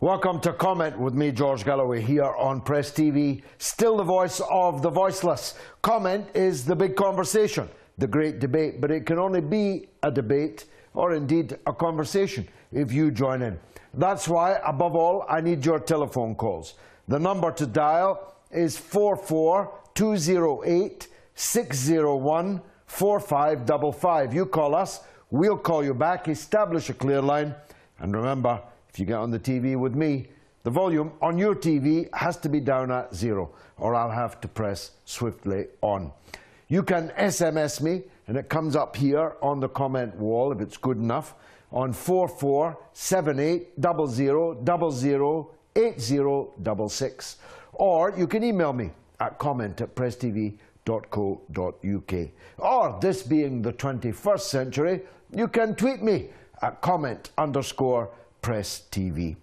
Welcome to Comment with me, George Galloway, here on Press TV, still the voice of the voiceless. Comment is the big conversation, the great debate, but it can only be a debate or indeed a conversation if you join in. That's why, above all, I need your telephone calls. The number to dial is 44208-601-4555. You call us, we'll call you back, establish a clear line, and remember, if you get on the TV with me, the volume on your TV has to be down at 0, or I'll have to press swiftly on. You can SMS me, and it comes up here on the comment wall, if it's good enough, on 447800008066. Or you can email me at comment@presstv.co.uk. Or, this being the 21st century, you can tweet me at comment_Press TV.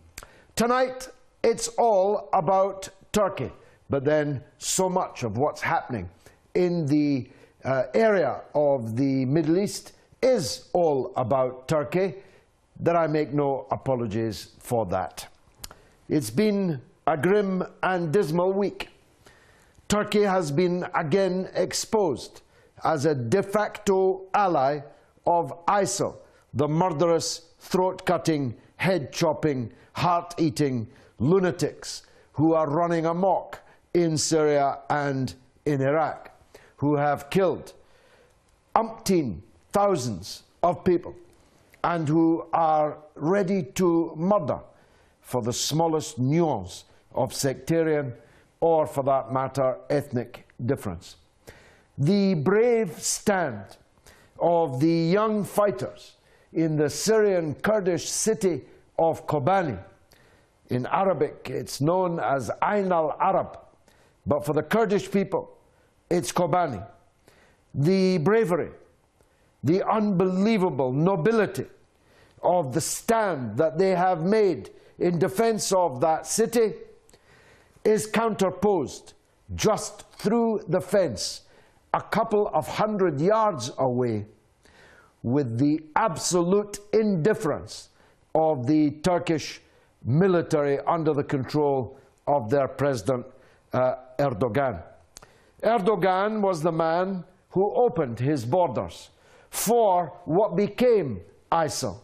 Tonight, it's all about Turkey, but then so much of what's happening in the area of the Middle East is all about Turkey, that I make no apologies for that. It's been a grim and dismal week. Turkey has been again exposed as a de facto ally of ISIL, the murderous, throat-cutting, head-chopping, heart-eating lunatics who are running amok in Syria and in Iraq, who have killed umpteen thousands of people and who are ready to murder for the smallest nuance of sectarian or, for that matter, ethnic difference. The brave stand of the young fighters in the Syrian Kurdish city of Kobani. In Arabic, it's known as Ain al-Arab, but for the Kurdish people, it's Kobani. The bravery, the unbelievable nobility of the stand that they have made in defense of that city is counterposed just through the fence, a couple of 100 yards away, with the absolute indifference of the Turkish military under the control of their president, Erdogan. Erdogan was the man who opened his borders for what became ISIL.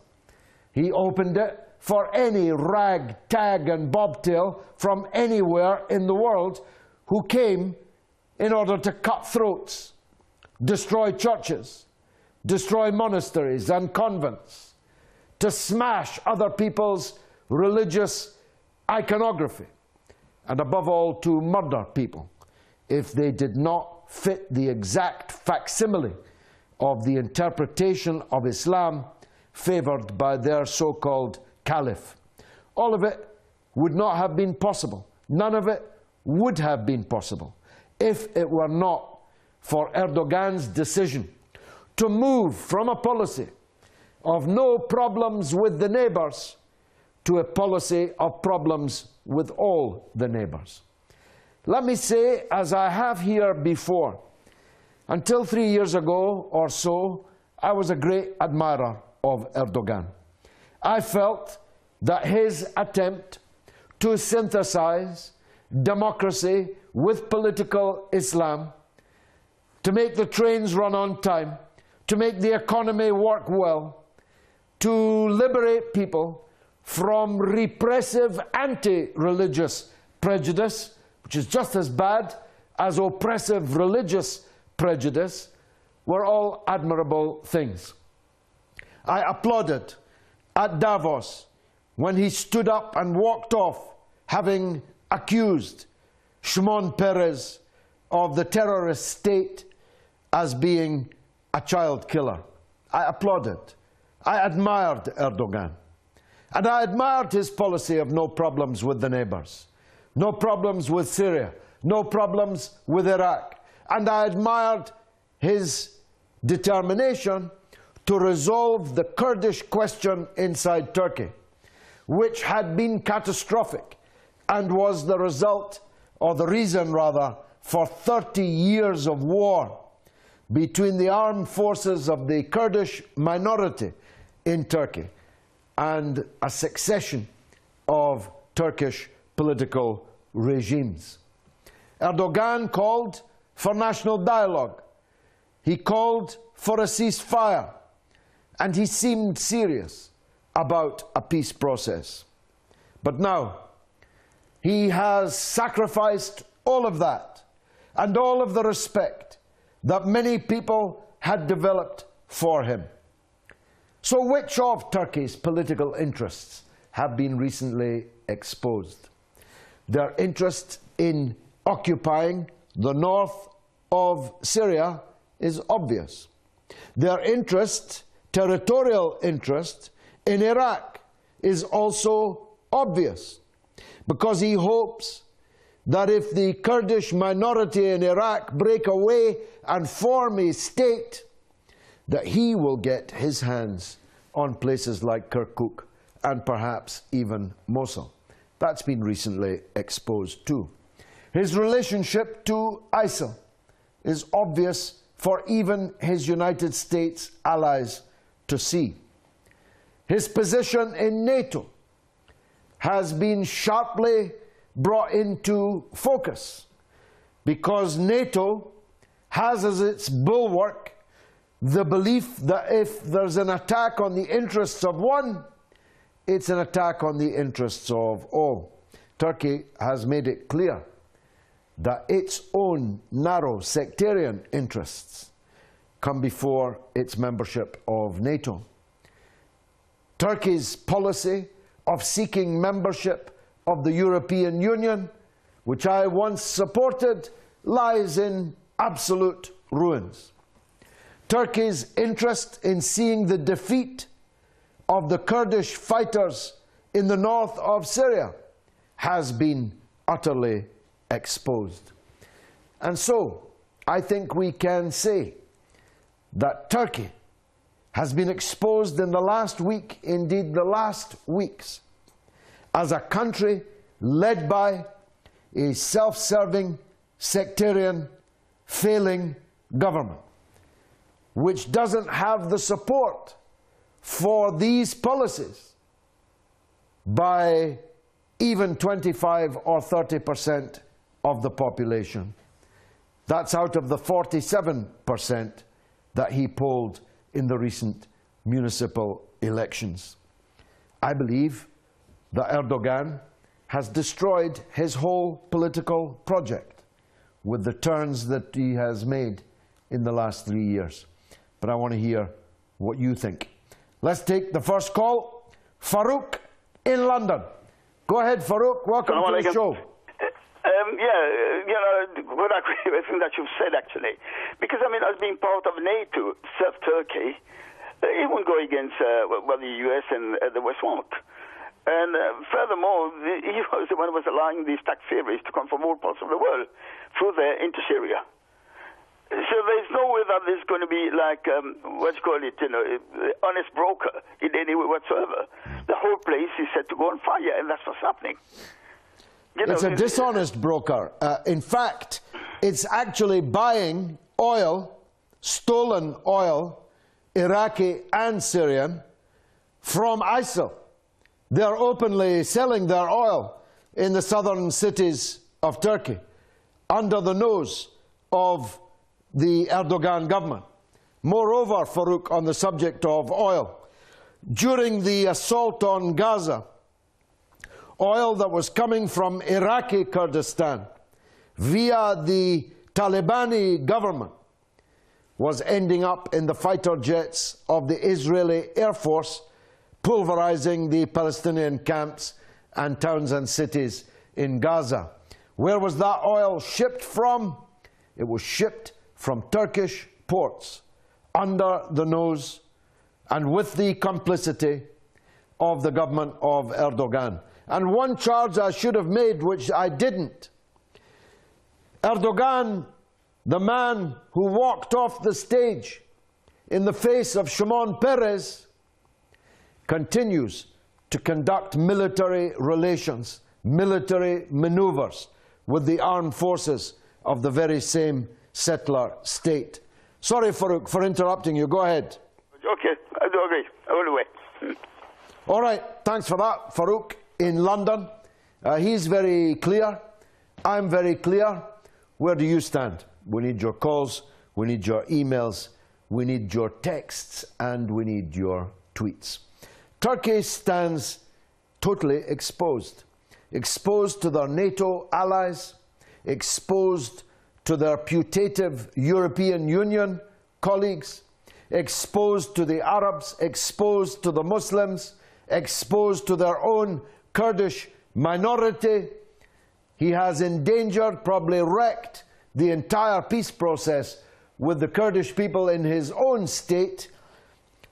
He opened it for any rag, tag and bobtail from anywhere in the world who came in order to cut throats, destroy churches, destroy monasteries and convents, to smash other people's religious iconography, and above all, to murder people if they did not fit the exact facsimile of the interpretation of Islam favored by their so-called caliph. All of it would not have been possible. None of it would have been possible if it were not for Erdogan's decision to move from a policy of no problems with the neighbours to a policy of problems with all the neighbours. Let me say, as I have here before, until 3 years ago or so, I was a great admirer of Erdogan. I felt that his attempt to synthesize democracy with political Islam, to make the trains run on time, to make the economy work well, to liberate people from repressive anti-religious prejudice, which is just as bad as oppressive religious prejudice, were all admirable things. I applauded at Davos when he stood up and walked off, having accused Shimon Peres of the terrorist state as being a child killer. I applauded. I admired Erdogan. And I admired his policy of no problems with the neighbours, no problems with Syria, no problems with Iraq. And I admired his determination to resolve the Kurdish question inside Turkey, which had been catastrophic and was the result, or the reason rather, for 30 years of war between the armed forces of the Kurdish minority in Turkey and a succession of Turkish political regimes. Erdogan called for national dialogue. He called for a ceasefire, and he seemed serious about a peace process. But now, he has sacrificed all of that and all of the respect that many people had developed for him. So which of Turkey's political interests have been recently exposed? Their interest in occupying the north of Syria is obvious. Their interest, territorial interest, in Iraq is also obvious, because he hopes that if the Kurdish minority in Iraq break away and form a state, that he will get his hands on places like Kirkuk and perhaps even Mosul. That's been recently exposed too. His relationship to ISIL is obvious for even his United States allies to see. His position in NATO has been sharply brought into focus, because NATO has as its bulwark the belief that if there's an attack on the interests of one, it's an attack on the interests of all. Turkey has made it clear that its own narrow sectarian interests come before its membership of NATO. Turkey's policy of seeking membership of the European Union, which I once supported, lies in absolute ruins. Turkey's interest in seeing the defeat of the Kurdish fighters in the north of Syria has been utterly exposed. And so, I think we can say that Turkey has been exposed in the last week, indeed the last weeks, as a country led by a self-serving, sectarian, failing government, which doesn't have the support for these policies by even 25 or 30% of the population. That's out of the 47% that he polled in the recent municipal elections. I believe that Erdogan has destroyed his whole political project with the turns that he has made in the last 3 years. But I want to hear what you think. Let's take the first call. Farouk in London. Go ahead, Farouk. Welcome to the show. Would agree with everything that you've said, actually. Because, I mean, as being part of NATO, serve Turkey, it won't go against the US and the West won't. And furthermore, he was the one who was allowing these Takfiris to come from all parts of the world through there into Syria. So there's no way that there's going to be like, honest broker in any way whatsoever. The whole place is set to go on fire, and that's what's happening. It's a dishonest broker. In fact, it's actually buying oil, stolen oil, Iraqi and Syrian, from ISIL. They're openly selling their oil in the southern cities of Turkey, under the nose of the Erdogan government. Moreover, Farouk, on the subject of oil, during the assault on Gaza, oil that was coming from Iraqi Kurdistan via the Talibani government was ending up in the fighter jets of the Israeli Air Force, pulverizing the Palestinian camps and towns and cities in Gaza. Where was that oil shipped from? It was shipped from Turkish ports, under the nose and with the complicity of the government of Erdogan. And one charge I should have made, which I didn't. Erdogan, the man who walked off the stage in the face of Shimon Peres, continues to conduct military relations, military maneuvers with the armed forces of the very same settler state. Sorry, Farouk, for interrupting you. Go ahead. Okay, I do agree. All the way. All right, thanks for that, Farouk in London. He's very clear. I'm very clear. Where do you stand? We need your calls. We need your emails. We need your texts. And we need your tweets. Turkey stands totally exposed. Exposed to their NATO allies. Exposed to their putative European Union colleagues. Exposed to the Arabs. Exposed to the Muslims. Exposed to their own Kurdish minority. He has endangered, probably wrecked, the entire peace process with the Kurdish people in his own state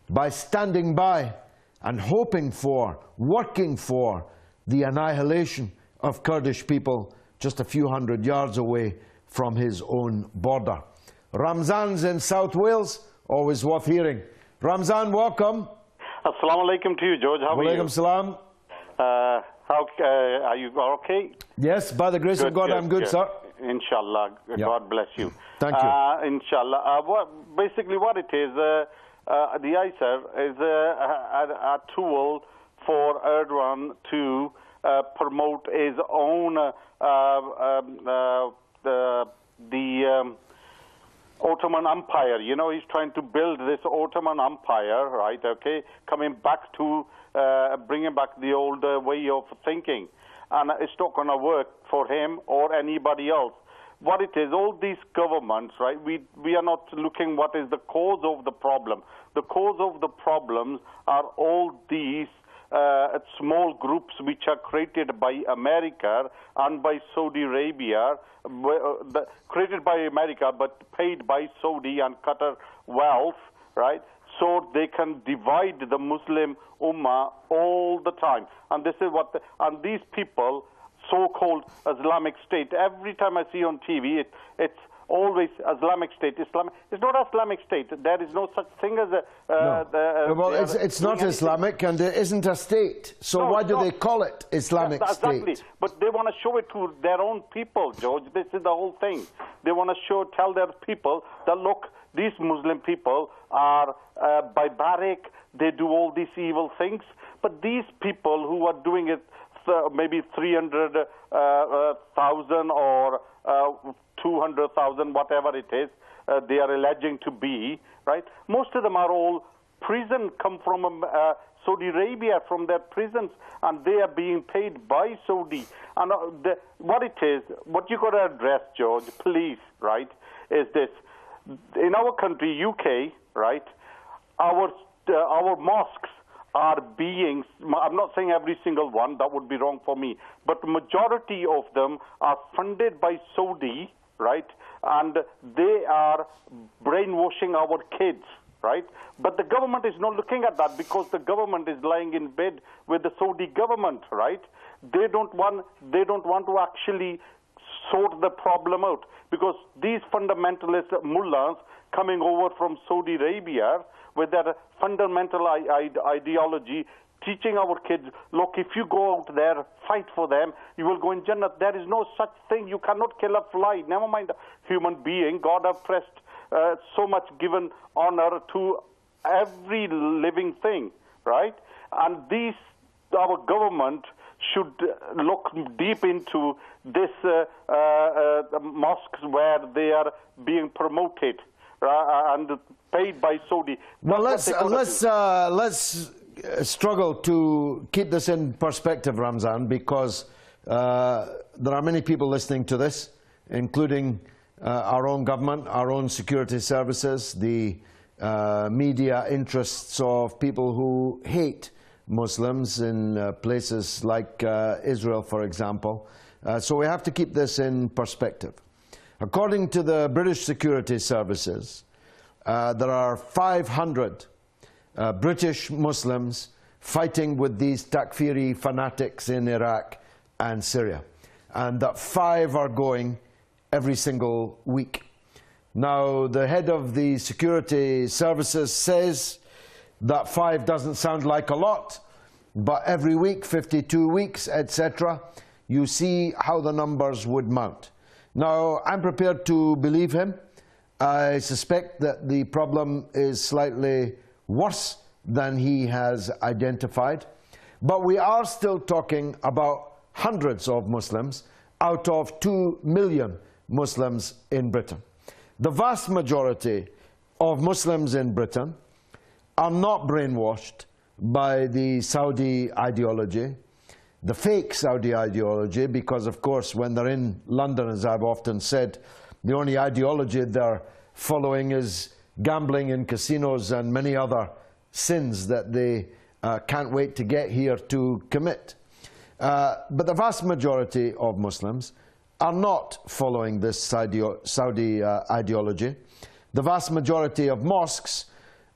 by standing by and hoping for, working for the annihilation of Kurdish people just a few hundred yards away from his own border. Ramzan's in South Wales, always worth hearing. Ramzan, welcome. Assalamu alaikum to you, George. How are you? Walaikum salam. Are you okay? Yes, by the grace of God, I'm good, sir. Inshallah. God bless you. Thank you. Inshallah. Basically what it is, the ISIL is a tool for Erdogan to promote his own Ottoman Empire. You know, he's trying to build this Ottoman Empire, right, okay, coming back to bringing back the old way of thinking. And it's not going to work for him or anybody else. What it is, all these governments, right, we are not looking what is the cause of the problem. The cause of the problems are all these small groups which are created by America and by Saudi Arabia, created by America but paid by Saudi and Qatar wealth, right? So they can divide the Muslim Ummah all the time. And this is what, and these people, so-called Islamic State, every time I see on TV, it's always Islamic State. It's not Islamic State. There is no such thing as a... well, it's not Islamic and it isn't a state. So no, why do they call it Islamic State? Exactly. But they want to show it to their own people, George. This is the whole thing. They want to tell their people that, look, these Muslim people are barbaric. They do all these evil things. But these people who are doing it, maybe 300,000 or 200,000, whatever it is, they are alleging to be, right? Most of them are all come from Saudi Arabia, from their prisons, and they are being paid by Saudi. And what it is, what you got to address, George, please, right, is this. In our country, UK, right, our mosques are being, I'm not saying every single one, that would be wrong for me, but majority of them are funded by Saudi, right, and they are brainwashing our kids, right? But the government is not looking at that because the government is lying in bed with the Saudi government, right? They don't want to actually sort the problem out because these fundamentalist mullahs coming over from Saudi Arabia with their fundamental ideology, teaching our kids, look, if you go out there, fight for them, you will go in Jannah. There is no such thing. You cannot kill a fly, never mind a human being. God has pressed so much given honor to every living thing, right? And our government should look deep into this mosques where they are being promoted and paid by Saudi. Well, let's struggle to keep this in perspective, Ramzan, because there are many people listening to this, including our own government, our own security services, the media interests of people who hate Muslims in places like Israel, for example. So we have to keep this in perspective. According to the British security services, there are 500 British Muslims fighting with these Takfiri fanatics in Iraq and Syria, and that 5 are going every single week. Now, the head of the security services says that 5 doesn't sound like a lot, but every week, 52 weeks, etc., you see how the numbers would mount. Now, I'm prepared to believe him. I suspect that the problem is slightly worse than he has identified. But we are still talking about hundreds of Muslims out of 2 million Muslims in Britain. The vast majority of Muslims in Britain are not brainwashed by the Saudi ideology, the fake Saudi ideology, because of course when they're in London, as I've often said, the only ideology they're following is gambling in casinos and many other sins that they can't wait to get here to commit. But the vast majority of Muslims are not following this Saudi ideology. The vast majority of mosques,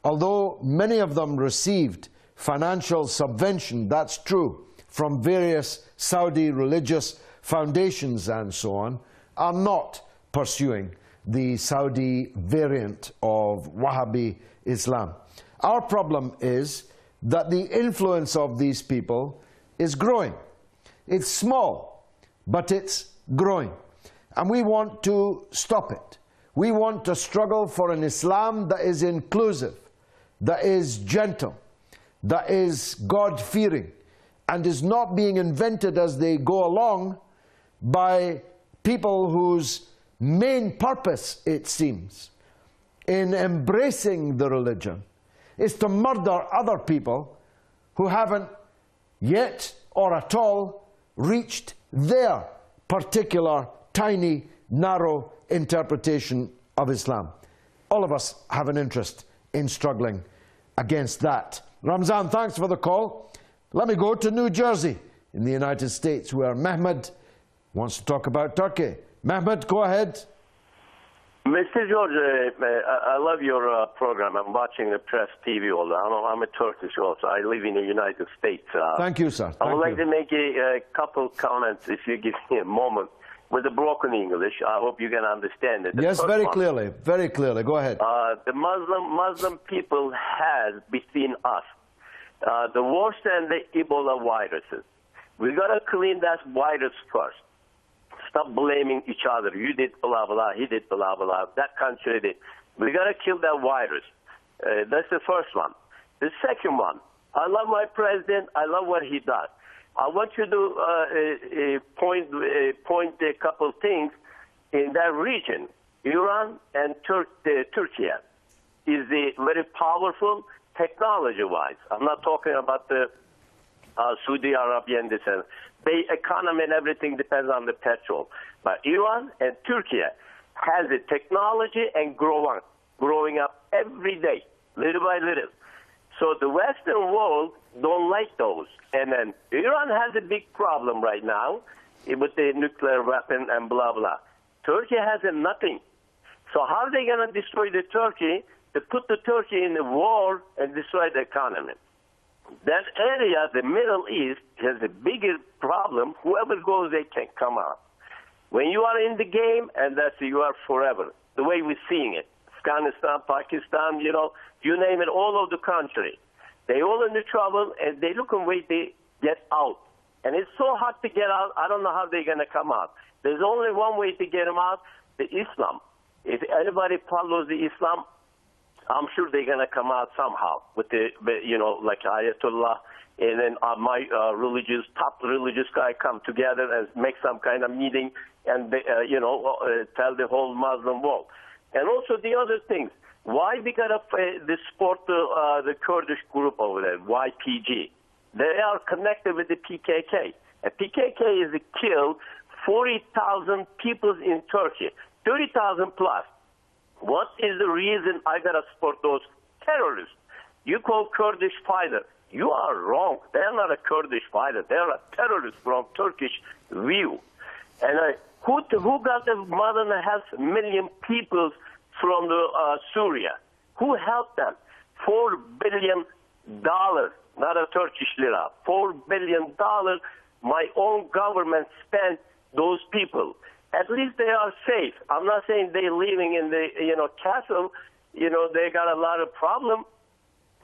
although many of them received financial subvention, that's true, from various Saudi religious foundations and so on, are not pursuing the Saudi variant of Wahhabi Islam. Our problem is that the influence of these people is growing. It's small, but it's growing. And we want to stop it. We want to struggle for an Islam that is inclusive, that is gentle, that is God-fearing, and is not being invented as they go along by people whose main purpose, it seems, in embracing the religion is to murder other people who haven't yet or at all reached their particular tiny, narrow interpretation of Islam. All of us have an interest in struggling against that. Ramzan, thanks for the call. Let me go to New Jersey in the United States, where Mehmed wants to talk about Turkey. Mehmed, go ahead. Mr. George, I love your program. I'm watching the Press TV all day. I'm a Turkish also. I live in the United States. Thank you, sir. I would like to make a couple comments, if you give me a moment, with a broken English. I hope you can understand it. Yes, very clearly. Very clearly. Go ahead. The Muslim people has between us the worst and the Ebola viruses. We got to clean that virus first. Stop blaming each other. You did blah, blah, he did blah, blah, that country did. We got to kill that virus. That's the first one. The second one, I love my president. I love what he does. I want you to point a couple things in that region. Iran and Turkey is very powerful technology-wise. I'm not talking about the Saudi Arabia and this. The economy and everything depends on the petrol. But Iran and Turkey has the technology and growing up every day, little by little. So the Western world don't like those. And then Iran has a big problem right now with the nuclear weapon and blah, blah. Turkey has nothing. So how are they going to destroy the Turkey, to put the Turkey in the war and destroy the economy? That area, the Middle East, has a bigger problem. Whoever goes, they can come out. When you are in the game, and that's you are forever, the way we're seeing it. Afghanistan, Pakistan, you name it, all over the country. They all in the trouble, and they look and wait to get out. And it's so hard to get out, I don't know how they're going to come out. There's only one way to get them out, the Islam. If anybody follows the Islam, I'm sure they're going to come out somehow with the, like Ayatollah, and then my top religious guy come together and make some kind of meeting and, tell the whole Muslim world. And also the other things, why we got to support the Kurdish group over there, YPG? They are connected with the PKK. And PKK is killed 40,000 people in Turkey, 30,000 plus. What is the reason I got to support those terrorists? You call Kurdish fighter. You are wrong. They're not a Kurdish fighter. They're a terrorist from Turkish view. And who got the 1.5 million people from Syria? Who helped them? $4 billion, not a Turkish lira. $4 billion my own government spent those people. At least they are safe. I'm not saying they're living in the castle. They got a lot of problems,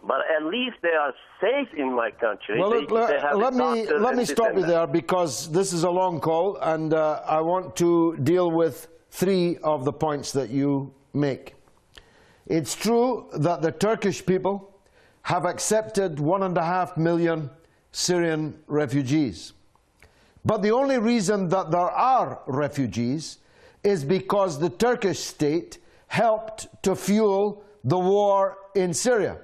but at least they are safe in my country. Well, let me stop you there, because this is a long call, and I want to deal with 3 of the points that you make. It's true that the Turkish people have accepted 1.5 million Syrian refugees. But the only reason that there are refugees is because the Turkish state helped to fuel the war in Syria.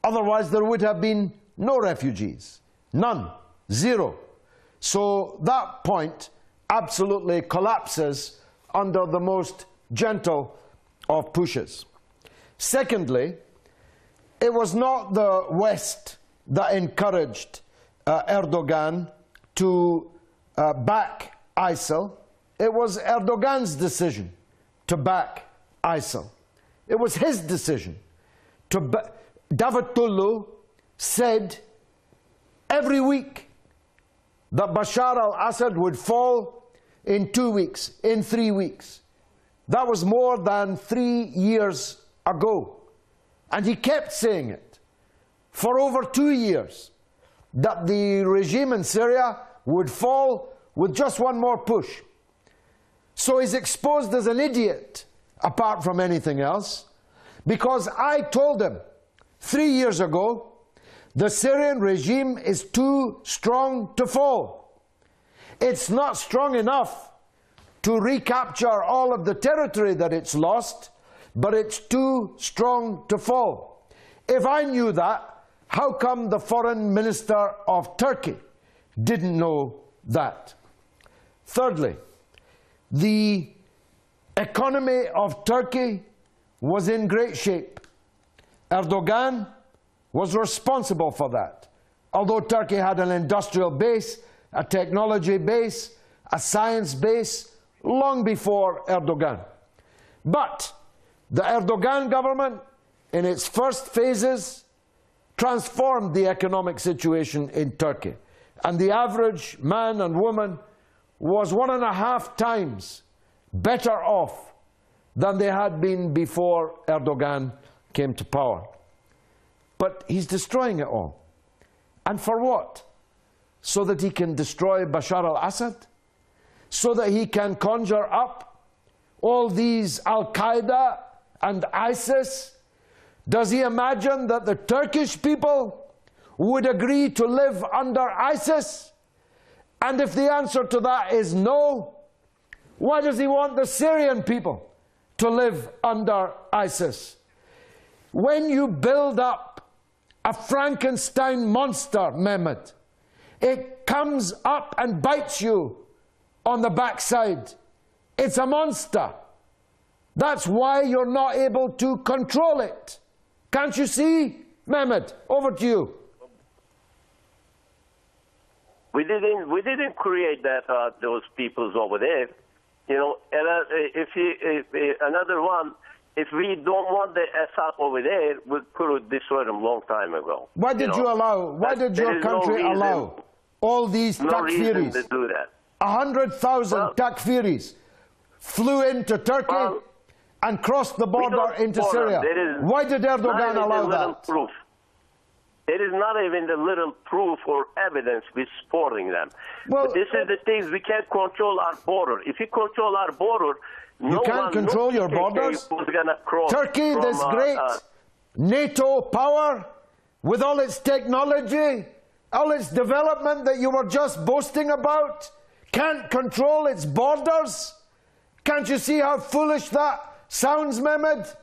Otherwise, there would have been no refugees. None. Zero. So that point absolutely collapses under the most gentle of pushes. Secondly, it was not the West that encouraged Erdogan to back ISIL. It was Erdogan's decision to back ISIL. It was his decision to back. Davutoglu said every week that Bashar al-Assad would fall in 2 weeks, in 3 weeks. That was more than 3 years ago. And he kept saying it for over 2 years, that the regime in Syria would fall with just one more push. So he's exposed as an idiot, apart from anything else, because I told him 3 years ago, the Syrian regime is too strong to fall. It's not strong enough to recapture all of the territory that it's lost, but it's too strong to fall. If I knew that, how come the foreign minister of Turkey didn't know that? Thirdly, the economy of Turkey was in great shape. Erdogan was responsible for that. Although Turkey had an industrial base, a technology base, a science base, long before Erdogan. But the Erdogan government, in its first phases, transformed the economic situation in Turkey. And the average man and woman was 1.5 times better off than they had been before Erdogan came to power. But he's destroying it all. And for what? So that he can destroy Bashar al-Assad? So that he can conjure up all these Al-Qaeda and ISIS? Does he imagine that the Turkish people would agree to live under ISIS? And if the answer to that is no, why does he want the Syrian people to live under ISIS? When you build up a Frankenstein monster, Mehmet, it comes up and bites you on the backside. It's a monster. That's why you're not able to control it. Can't you see? Mehmet, over to you. We didn't create that those peoples over there. You know, another one. If we don't want the Assad over there, we could have destroyed them a long time ago. Why did you allow? Why did your country allow all these Takfiris? To do that. 100,000 Takfiris flew into Turkey and crossed the border into Syria. Why did Erdogan allow that? Proof. There is not even the little proof or evidence with supporting them. Well, but this is the things, we can't control our border. If you control our border, you can't control your borders. Turkey, this great NATO power, with all its technology, all its development that you were just boasting about, can't control its borders. Can't you see how foolish that sounds, Mehmet?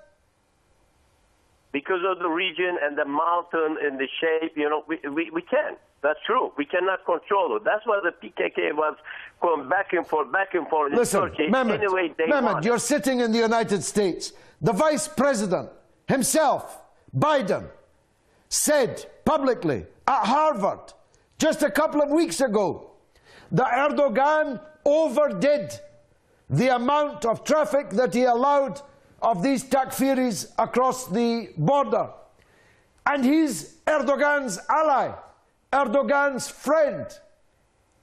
Because of the region and the mountain and the shape, you know, we can't. That's true. We cannot control it. That's why the PKK was going back and forth in Turkey. Mehmet, you're sitting in the United States. The Vice President himself, Biden, said publicly at Harvard just a couple of weeks ago that Erdogan overdid the amount of traffic that he allowed of these Takfiris across the border. And he's Erdogan's ally, Erdogan's friend.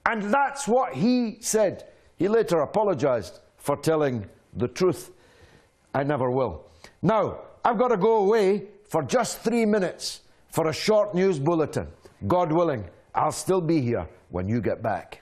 And that's what he said. He later apologized for telling the truth. I never will. Now, I've got to go away for just 3 minutes for a short news bulletin. God willing, I'll still be here when you get back.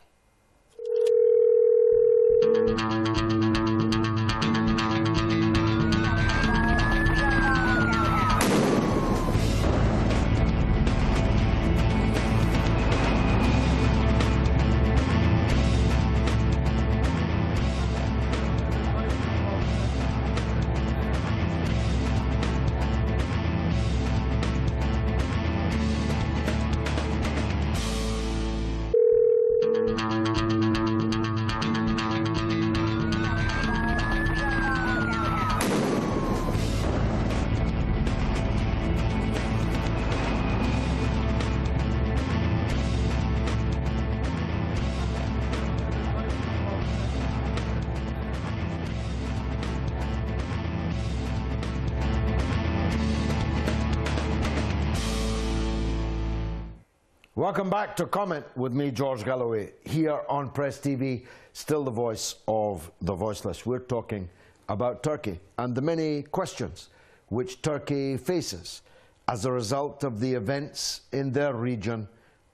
Welcome back to Comment with me, George Galloway, here on Press TV, still the voice of the voiceless. We're talking about Turkey and the many questions which Turkey faces as a result of the events in their region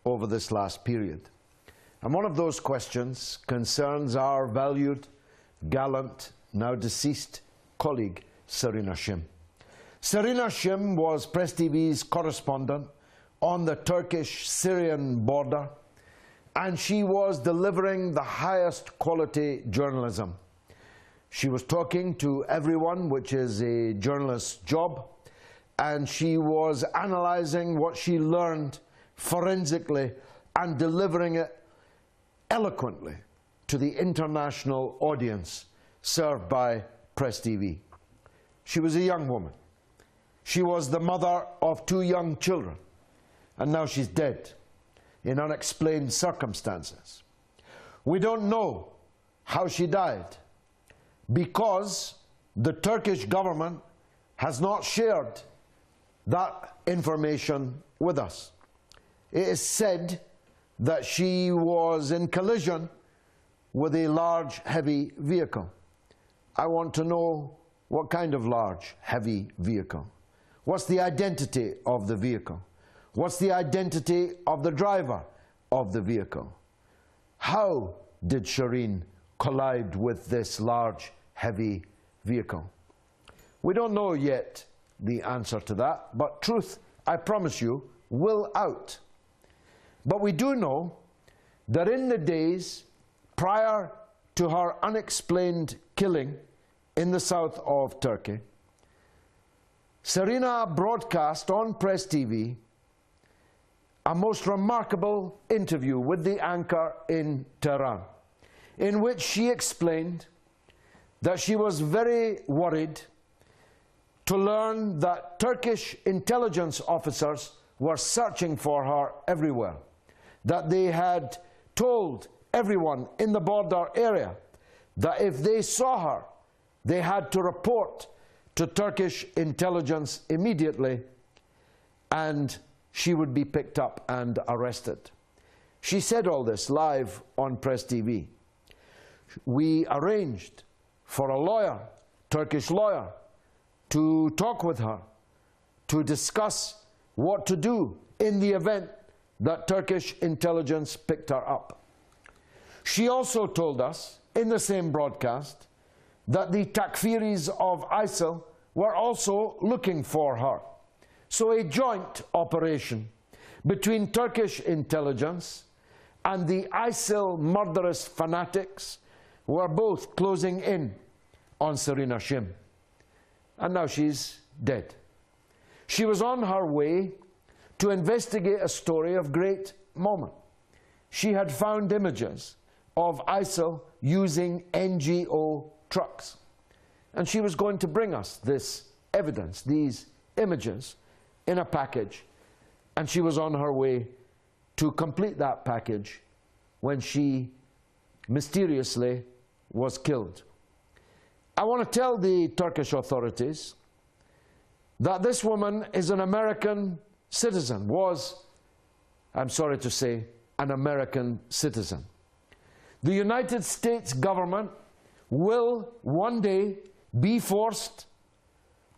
over this last period. And one of those questions concerns our valued, gallant, now deceased colleague, Serena Shim. Serena Shim was Press TV's correspondent on the Turkish-Syrian border, and she was delivering the highest quality journalism. She was talking to everyone, which is a journalist's job, and she was analyzing what she learned forensically and delivering it eloquently to the international audience served by Press TV. She was a young woman. She was the mother of 2 young children, and now she's dead in unexplained circumstances. We don't know how she died because the Turkish government has not shared that information with us. It is said that she was in collision with a large, heavy vehicle. I want to know what kind of large, heavy vehicle. What's the identity of the vehicle? What's the identity of the driver of the vehicle? How did Shireen collide with this large, heavy vehicle? We don't know yet the answer to that, but truth, I promise you, will out. But we do know that in the days prior to her unexplained killing in the south of Turkey, Serena broadcast on Press TV a most remarkable interview with the anchor in Tehran, in which she explained that she was very worried to learn that Turkish intelligence officers were searching for her everywhere, that they had told everyone in the border area that if they saw her, they had to report to Turkish intelligence immediately, and she would be picked up and arrested. She said all this live on Press TV. We arranged for a lawyer, Turkish lawyer, to talk with her, to discuss what to do in the event that Turkish intelligence picked her up. She also told us in the same broadcast that the Takfiris of ISIL were also looking for her. So a joint operation between Turkish intelligence and the ISIL murderous fanatics were both closing in on Serena Shim. And now she's dead. She was on her way to investigate a story of great moment. She had found images of ISIL using NGO trucks. And she was going to bring us this evidence, these images, in a package. And she was on her way to complete that package when she mysteriously was killed. I want to tell the Turkish authorities that this woman is an American citizen, was, I'm sorry to say, an American citizen. The United States government will one day be forced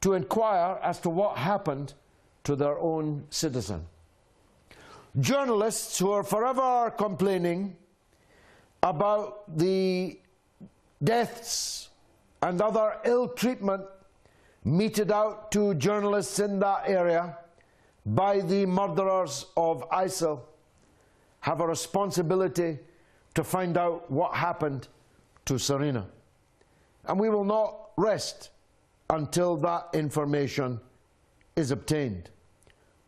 to inquire as to what happened to their own citizen. Journalists who are forever complaining about the deaths and other ill treatment meted out to journalists in that area by the murderers of ISIL have a responsibility to find out what happened to Serena. And we will not rest until that information is obtained.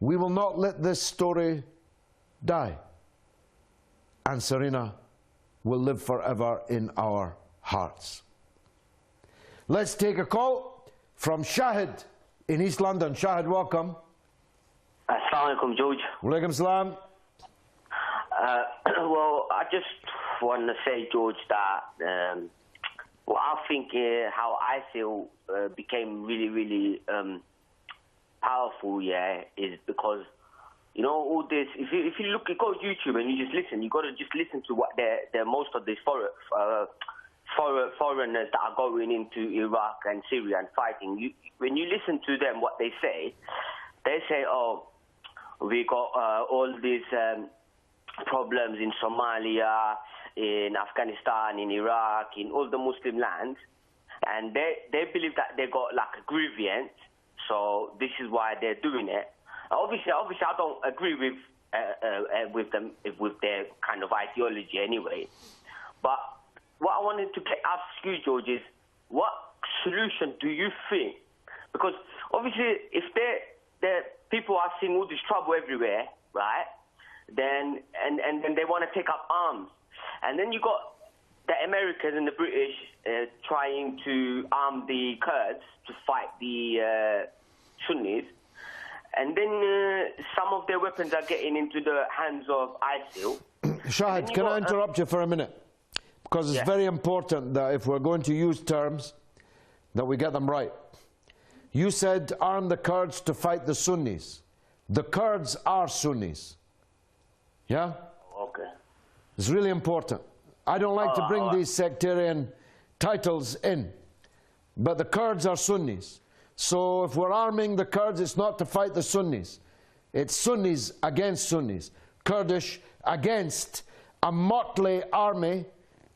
We will not let this story die. And Serena will live forever in our hearts. Let's take a call from Shahid in East London. Shahid, welcome. Assalamu alaikum, George. Walaikum salam. Well, I just want to say, George, that well, I think how ISIL became really, really powerful, yeah, is because You know, all this. If you look, you go to YouTube and you just listen. You got to just listen to what they're most of these foreigners that are going into Iraq and Syria and fighting. When you listen to them, what they say, oh, we got all these problems in Somalia, in Afghanistan, in Iraq, in all the Muslim lands, and they believe that they got like a grievance, so this is why they're doing it. Obviously, I don't agree with them, with their kind of ideology anyway. But what I wanted to ask you, George, is what solution do you think? Because obviously, if the people are seeing all this trouble everywhere, right? Then then they want to take up arms, and then you got the Americans and the British trying to arm the Kurds to fight the Sunnis, and then some of their weapons are getting into the hands of ISIL. Shahid, can I interrupt you for a minute? Because it's very important that if we're going to use terms, that we get them right. You said arm the Kurds to fight the Sunnis. The Kurds are Sunnis. Yeah? Okay. It's really important. I don't like to bring these sectarian titles in, but the Kurds are Sunnis. So if we're arming the Kurds, it's not to fight the Sunnis. It's Sunnis against Sunnis. Kurdish against a motley army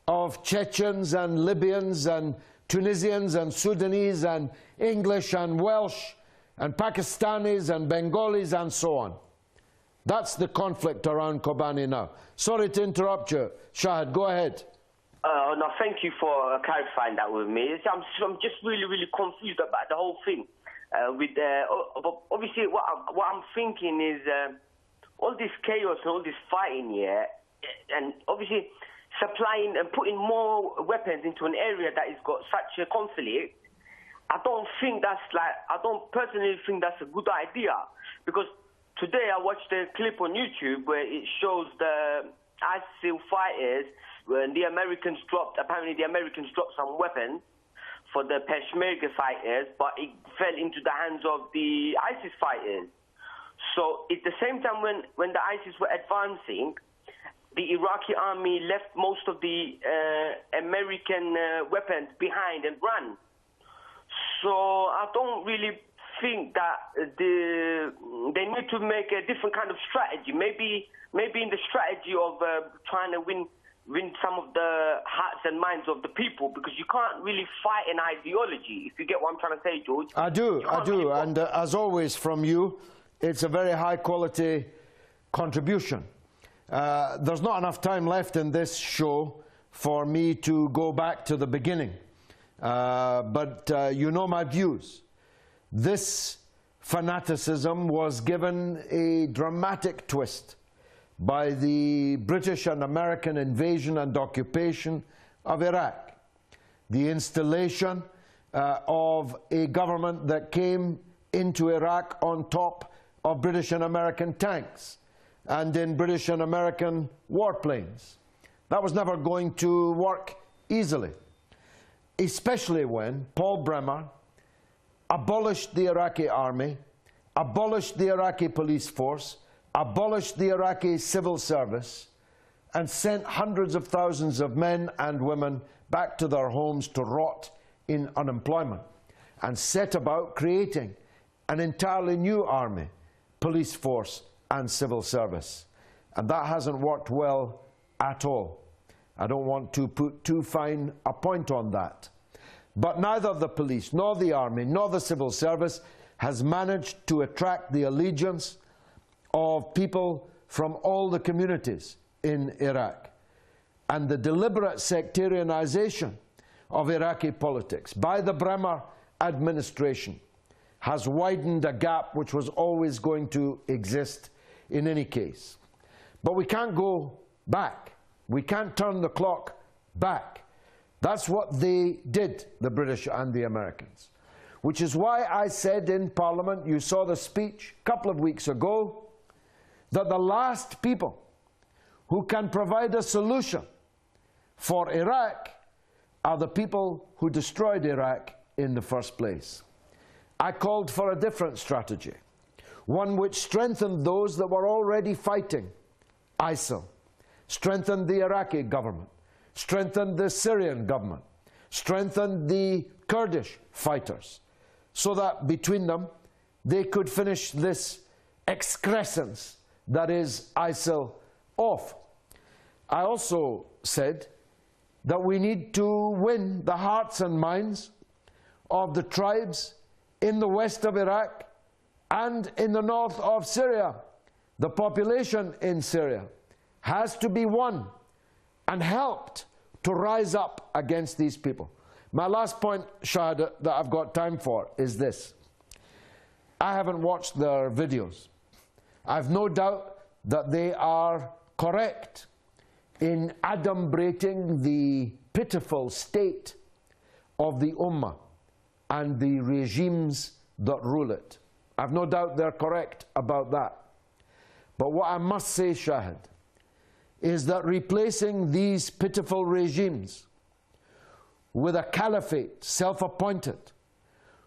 of Chechens and Libyans and Tunisians and Sudanese and English and Welsh and Pakistanis and Bengalis and so on. That's the conflict around Kobani now. Sorry to interrupt you. Shahid, go ahead. No, thank you for clarifying that with me. I'm just really confused about the whole thing. Obviously, what I'm thinking is all this chaos and all this fighting here, and obviously supplying and putting more weapons into an area that has got such a conflict. I don't personally think that's a good idea, because today I watched a clip on YouTube where it shows the ISIL fighters when apparently the Americans dropped some weapons for the Peshmerga fighters, but it fell into the hands of the ISIS fighters. So at the same time when the ISIS were advancing, the Iraqi army left most of the American weapons behind and ran. So I don't really think that they need to make a different kind of strategy. Maybe in the strategy of trying to win some of the hearts and minds of the people, because you can't really fight an ideology, if you get what I'm trying to say, George. I do, really and as always from you, it's a very high quality contribution. There's not enough time left in this show for me to go back to the beginning, but you know my views. This fanaticism was given a dramatic twist by the British and American invasion and occupation of Iraq. The installation of a government that came into Iraq on top of British and American tanks and in British and American warplanes. That was never going to work easily, especially when Paul Bremer abolished the Iraqi army, abolished the Iraqi police force, abolished the Iraqi civil service, and sent hundreds of thousands of men and women back to their homes to rot in unemployment, and set about creating an entirely new army, police force, and civil service. And that hasn't worked well at all. I don't want to put too fine a point on that. But neither the police, nor the army, nor the civil service has managed to attract the allegiance of people from all the communities in Iraq. And the deliberate sectarianization of Iraqi politics by the Bremer administration has widened a gap which was always going to exist in any case. But we can't go back. We can't turn the clock back. That's what they did, the British and the Americans. Which is why I said in Parliament, you saw the speech a couple of weeks ago, that the last people who can provide a solution for Iraq are the people who destroyed Iraq in the first place. I called for a different strategy, one which strengthened those that were already fighting ISIL, strengthened the Iraqi government, strengthened the Syrian government, strengthened the Kurdish fighters, so that between them they could finish this excrescence that is ISIL off. I also said that we need to win the hearts and minds of the tribes in the west of Iraq and in the north of Syria. The population in Syria has to be won and helped to rise up against these people. My last point, Shahid, that I've got time for is this. I haven't watched their videos. I've no doubt that they are correct in adumbrating the pitiful state of the Ummah and the regimes that rule it. I've no doubt they're correct about that. But what I must say, Shahid, is that replacing these pitiful regimes with a caliphate, self-appointed,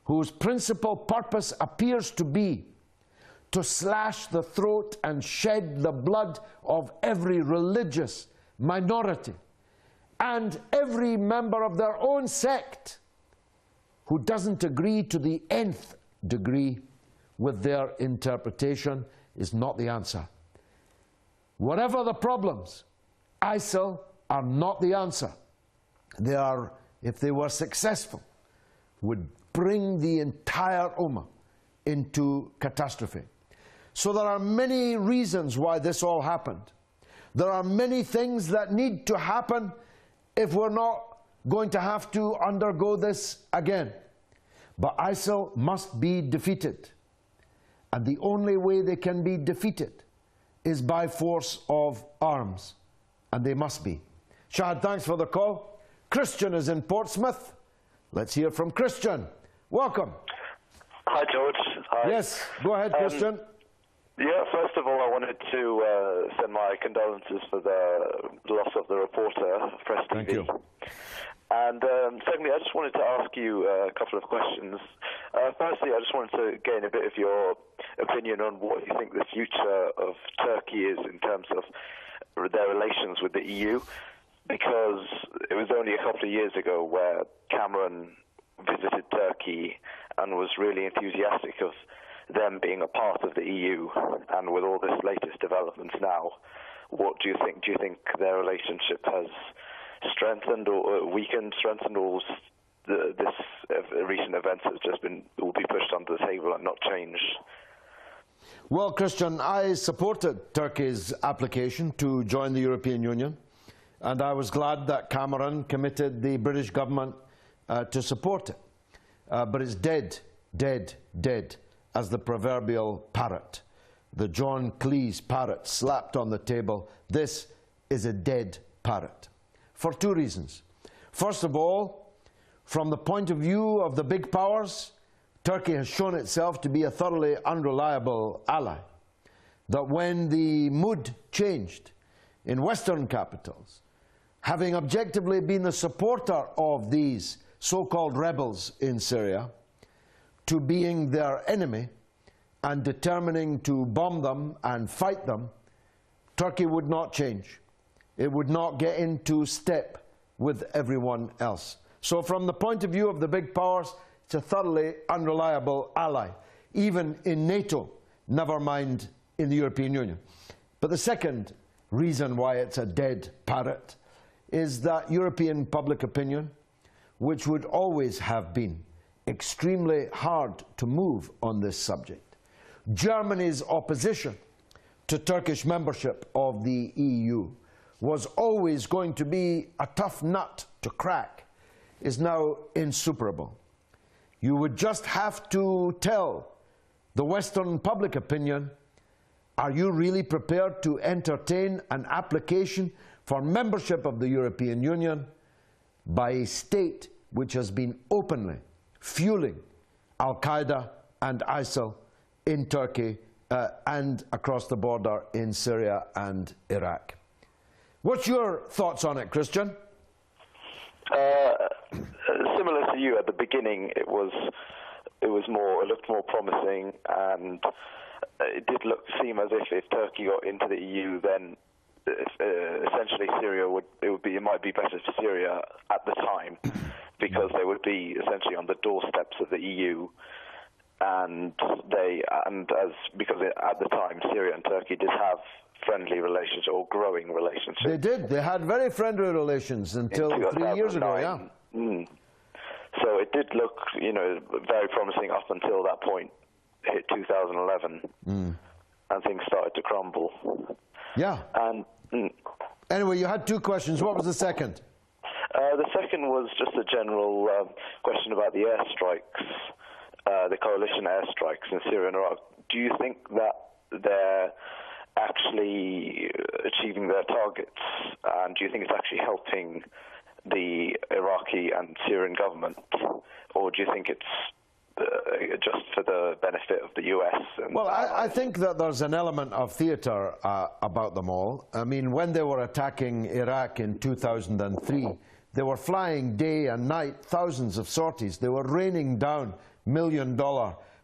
whose principal purpose appears to be to slash the throat and shed the blood of every religious minority and every member of their own sect who doesn't agree to the nth degree with their interpretation is not the answer. Whatever the problems, ISIL are not the answer. They are, if they were successful, would bring the entire Ummah into catastrophe. So there are many reasons why this all happened. There are many things that need to happen if we're not going to have to undergo this again. But ISIL must be defeated. And the only way they can be defeated is by force of arms. And they must be. Shahid, thanks for the call. Christian is in Portsmouth. Let's hear from Christian. Welcome. Hi, George. Hi. Yes, go ahead, Christian. Yeah, first of all, I wanted to send my condolences for the loss of the reporter, Press TV. Thank you. And secondly, I just wanted to ask you a couple of questions. Firstly, I just wanted to gain a bit of your opinion on what you think the future of Turkey is in terms of their relations with the EU, because it was only a couple of years ago where Cameron visited Turkey and was really enthusiastic of them being a part of the EU, and with all this latest developments now, what do you think? Do you think their relationship has strengthened or weakened, strengthened, or this recent events has just will be pushed under the table and not changed? Well, Christian, I supported Turkey's application to join the European Union, and I was glad that Cameron committed the British government to support it. But it's dead, dead, dead, as the proverbial parrot, the John Cleese parrot slapped on the table. This is a dead parrot, for two reasons. First of all, from the point of view of the big powers, Turkey has shown itself to be a thoroughly unreliable ally. That when the mood changed in Western capitals, having objectively been the supporter of these so-called rebels in Syria, to being their enemy and determining to bomb them and fight them, Turkey would not change. It would not get into step with everyone else. So from the point of view of the big powers, it's a thoroughly unreliable ally, even in NATO, never mind in the European Union. But the second reason why it's a dead parrot is that European public opinion, which would always have been extremely hard to move on this subject. Germany's opposition to Turkish membership of the EU was always going to be a tough nut to crack, is now insuperable. You would just have to tell the Western public opinion, are you really prepared to entertain an application for membership of the European Union by a state which has been openly fueling Al-Qaeda and ISIL in Turkey and across the border in Syria and Iraq? What's your thoughts on it, Christian? Similar to you, at the beginning, it looked more promising, and it did seem as if Turkey got into the EU, then essentially it might be better for Syria at the time, because they would be essentially on the doorsteps of the EU, because at the time Syria and Turkey did have friendly relations or growing relationships. They did. They had very friendly relations until 3 years ago. Yeah. So it did look, very promising up until that point. Hit 2011, and things started to crumble. Yeah. And anyway, you had two questions. What was the second? The second was just a general question about the airstrikes, the coalition airstrikes in Syria and Iraq. Do you think that they're actually achieving their targets, and do you think it's actually helping the Iraqi and Syrian government, or do you think it's just for the benefit of the US? Well, I think that there's an element of theatre about them all. I mean, when they were attacking Iraq in 2003, they were flying day and night, thousands of sorties. They were raining down $1 million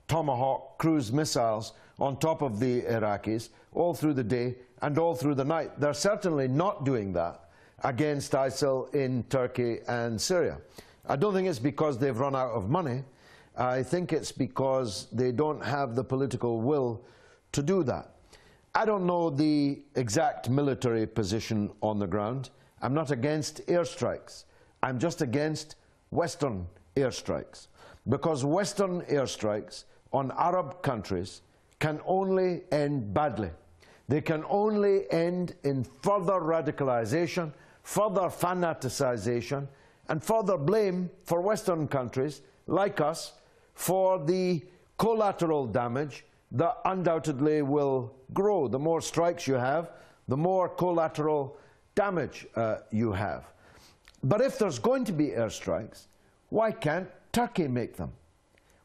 Tomahawk cruise missiles on top of the Iraqis all through the day and all through the night. They're certainly not doing that against ISIL in Turkey and Syria. I don't think it's because they've run out of money. I think it's because they don't have the political will to do that. I don't know the exact military position on the ground. I'm not against airstrikes. I'm just against Western airstrikes, because Western airstrikes on Arab countries can only end badly. They can only end in further radicalization, further fanaticization, and further blame for Western countries like us for the collateral damage that undoubtedly will grow. The more strikes you have, the more collateral damage you have. But if there's going to be airstrikes, why can't Turkey make them?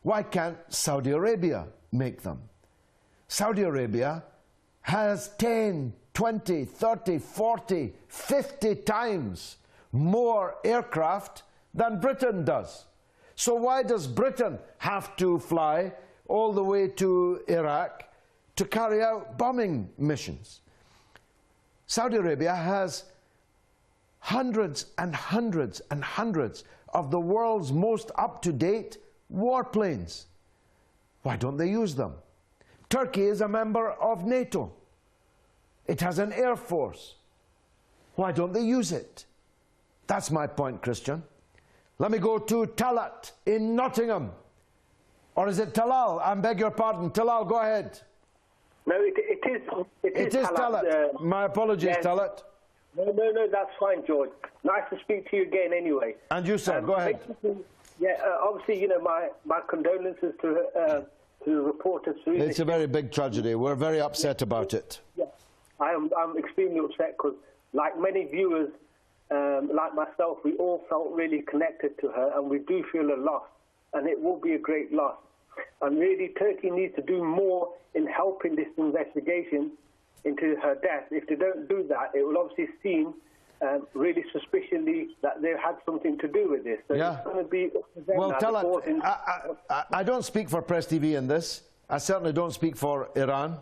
Why can't Saudi Arabia make them? Saudi Arabia has 10, 20, 30, 40, 50 times more aircraft than Britain does. So why does Britain have to fly all the way to Iraq to carry out bombing missions? Saudi Arabia has hundreds and hundreds and hundreds of the world's most up-to-date warplanes. Why don't they use them? Turkey is a member of NATO. It has an air force. Why don't they use it? That's my point, Christian. Let me go to Talat in Nottingham. Or is it Talal? I beg your pardon. Talal, go ahead. No, it is Talat. My apologies, yes. Talat. No, that's fine, George. Nice to speak to you again anyway. And you, sir, go ahead. Yeah, obviously, my condolences to the reporters. It's a very big tragedy. We're very upset about it. Yeah, I'm extremely upset because, like many viewers, like myself, we all felt really connected to her, and we do feel a loss, and it will be a great loss. And really, Turkey needs to do more in helping this investigation into her death. If they don't do that, it will obviously seem really suspiciously that they had something to do with this. So yeah. It's going to be well, I don't speak for Press TV in this. I certainly don't speak for Iran.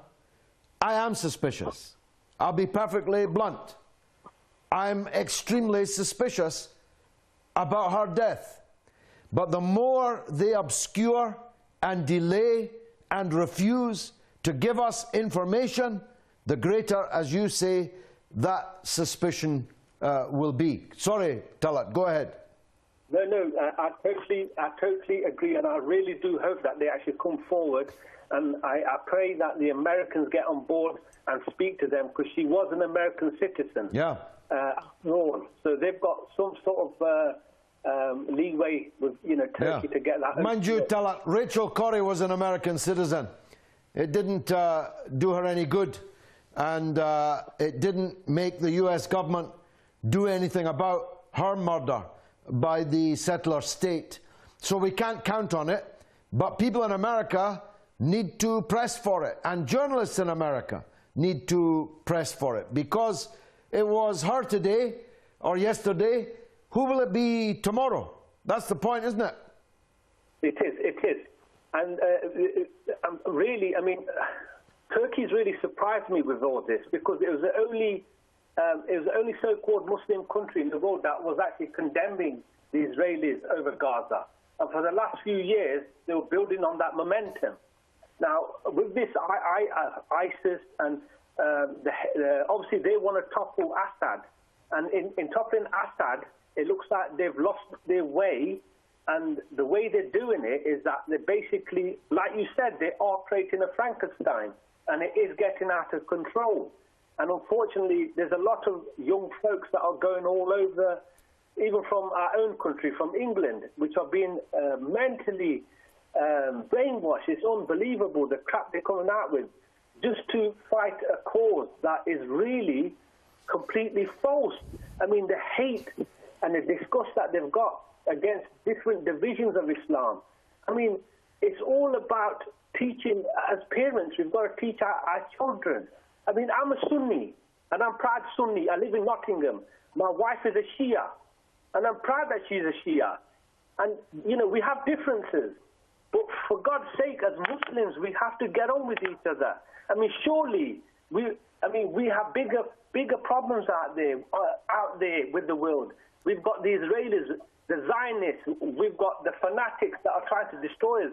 I am suspicious. I'll be perfectly blunt. I'm extremely suspicious about her death. But the more they obscure and delay and refuse to give us information, the greater, as you say, that suspicion will be. Sorry, Talat, go ahead. No, I totally agree, and I really do hope that they actually come forward, and I pray that the Americans get on board and speak to them, because she was an American citizen. Yeah. So they've got some sort of leeway with Turkey to get that. Mind you, Talat, Rachel Corrie was an American citizen. It didn't do her any good, and it didn't make the US government do anything about her murder by the settler state. So we can't count on it, but people in America need to press for it, and journalists in America need to press for it, because it was her today or yesterday. Who will it be tomorrow? That's the point, isn't it? It is. And really, I mean, Turkey's really surprised me with all this, because it was the only so-called Muslim country in the world that was actually condemning the Israelis over Gaza. And for the last few years, they were building on that momentum. Now, with this ISIS, and obviously they want to topple Assad. And in toppling Assad, it looks like they've lost their way. And the way they're doing it is that they're basically, like you said, they are creating a Frankenstein. And it is getting out of control. And unfortunately, there's a lot of young folks that are going all over, even from our own country, from England, which are being mentally brainwashed. It's unbelievable, the crap they're coming out with, just to fight a cause that is really completely false. I mean, the hate and the disgust that they've got against different divisions of Islam. I mean, it's all about teaching. As parents, we've got to teach our children. I mean, I'm a Sunni, and I'm proud Sunni. I live in Nottingham. My wife is a Shia, and I'm proud that she's a Shia. And, you know, we have differences. But for God's sake, as Muslims, we have to get on with each other. I mean, surely, we have bigger problems out there with the world. We've got the Israelis, the Zionists, we've got the fanatics that are trying to destroy us.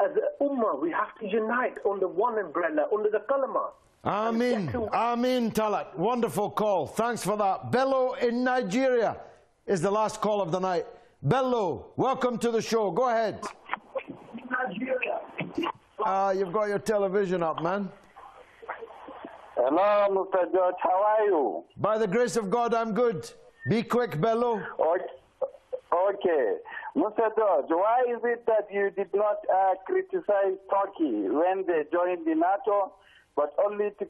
As the Ummah, we have to unite under one umbrella, under the Kalama. Amin. Amin, Talat. Wonderful call. Thanks for that. Bello in Nigeria is the last call of the night. Bello, welcome to the show. Go ahead. Nigeria. You've got your television up, man. Hello, Mr. George. How are you? By the grace of God, I'm good. Be quick, Bello. Okay. Mr. George, why is it that you did not criticize Turkey when they joined the NATO, but only to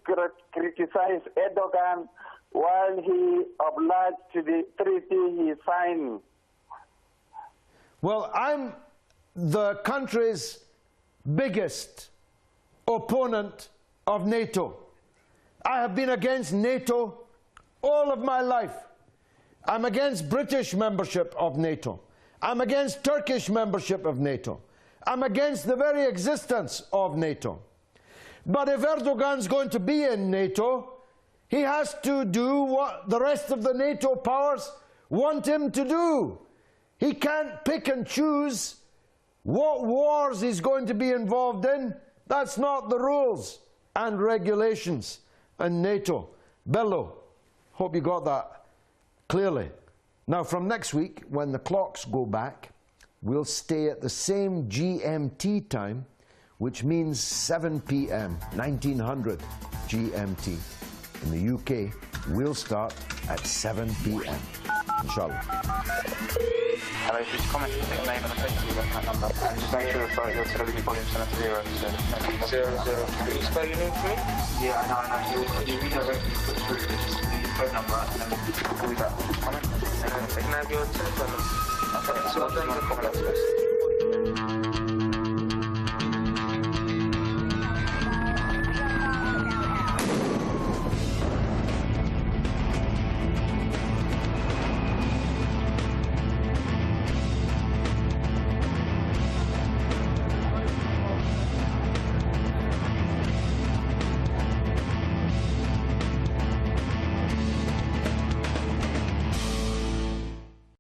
criticize Erdogan while he obliged to the treaty he signed? Well, I'm the country's biggest opponent of NATO. I have been against NATO all of my life. I'm against British membership of NATO. I'm against Turkish membership of NATO. I'm against the very existence of NATO. But if Erdogan's going to be in NATO, he has to do what the rest of the NATO powers want him to do. He can't pick and choose what wars he's going to be involved in. That's not the rules and regulations in NATO. Bello, hope you got that clearly. Now, from next week, when the clocks go back, we'll stay at the same GMT time, which means 7 p.m., 1900 GMT. In the UK, we'll start at 7 p.m. Inshallah. Hello, just comment your name and the place you got that number. And just make sure that your television volume's set at 0. So, 0. Can you spell your name for me? Yeah, I know. You redirect me put through the phone number and then we'll call you back. Comment. And then can I have your telephone number? Okay, so I'll do you want to comment after this?